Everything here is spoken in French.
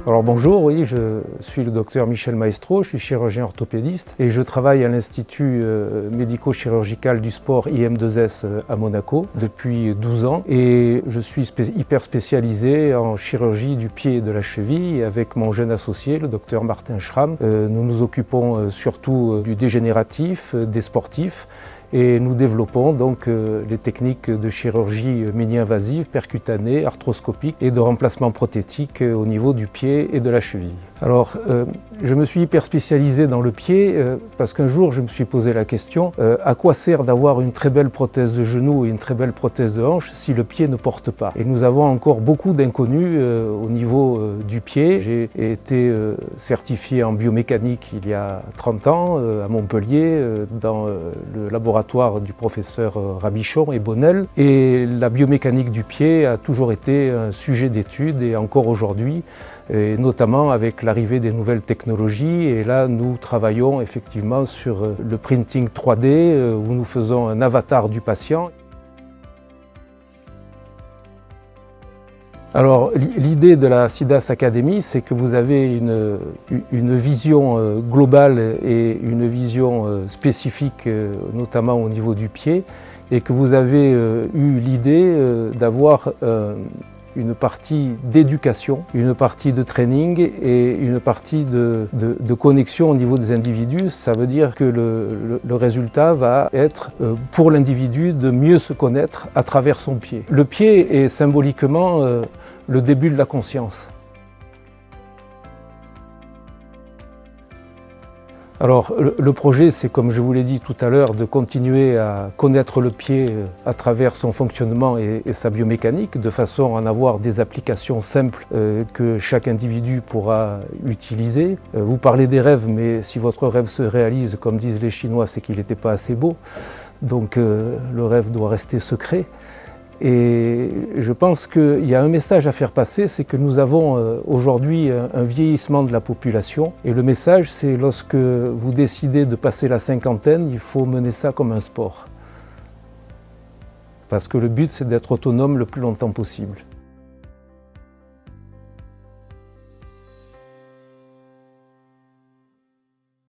Alors bonjour, oui, je suis le docteur Michel Maestro, je suis chirurgien orthopédiste et je travaille à l'Institut médico-chirurgical du sport IM2S à Monaco depuis 12 ans et je suis hyper spécialisé en chirurgie du pied et de la cheville avec mon jeune associé, le docteur Martin Schramm. Nous nous occupons surtout du dégénératif, des sportifs et nous développons donc les techniques de chirurgie mini-invasive, percutanée, arthroscopique et de remplacement prothétique au niveau du pied et de la cheville. Alors, je me suis hyper spécialisé dans le pied parce qu'un jour je me suis posé la question à quoi sert d'avoir une très belle prothèse de genou et une très belle prothèse de hanche si le pied ne porte pas? Et nous avons encore beaucoup d'inconnus au niveau du pied. J'ai été certifié en biomécanique il y a 30 ans à Montpellier dans le laboratoire du professeur Rabichon et Bonnel. Et la biomécanique du pied a toujours été un sujet d'étude et encore aujourd'hui, et notamment avec l'arrivée des nouvelles technologies. Et là, nous travaillons effectivement sur le printing 3D où nous faisons un avatar du patient. Alors, l'idée de la SIDAS Academy, c'est que vous avez une vision globale et une vision spécifique, notamment au niveau du pied, et que vous avez eu l'idée d'avoir une partie d'éducation, une partie de training et une partie de connexion au niveau des individus. Ça veut dire que le résultat va être pour l'individu de mieux se connaître à travers son pied. Le pied est symboliquement le début de la conscience. Alors le projet, c'est comme je vous l'ai dit tout à l'heure, de continuer à connaître le pied à travers son fonctionnement et sa biomécanique, de façon à en avoir des applications simples que chaque individu pourra utiliser. Vous parlez des rêves, mais si votre rêve se réalise, comme disent les Chinois, c'est qu'il n'était pas assez beau. Donc le rêve doit rester secret. Et je pense qu'il y a un message à faire passer, c'est que nous avons aujourd'hui un vieillissement de la population. Et le message, c'est lorsque vous décidez de passer la cinquantaine, il faut mener ça comme un sport. Parce que le but, c'est d'être autonome le plus longtemps possible.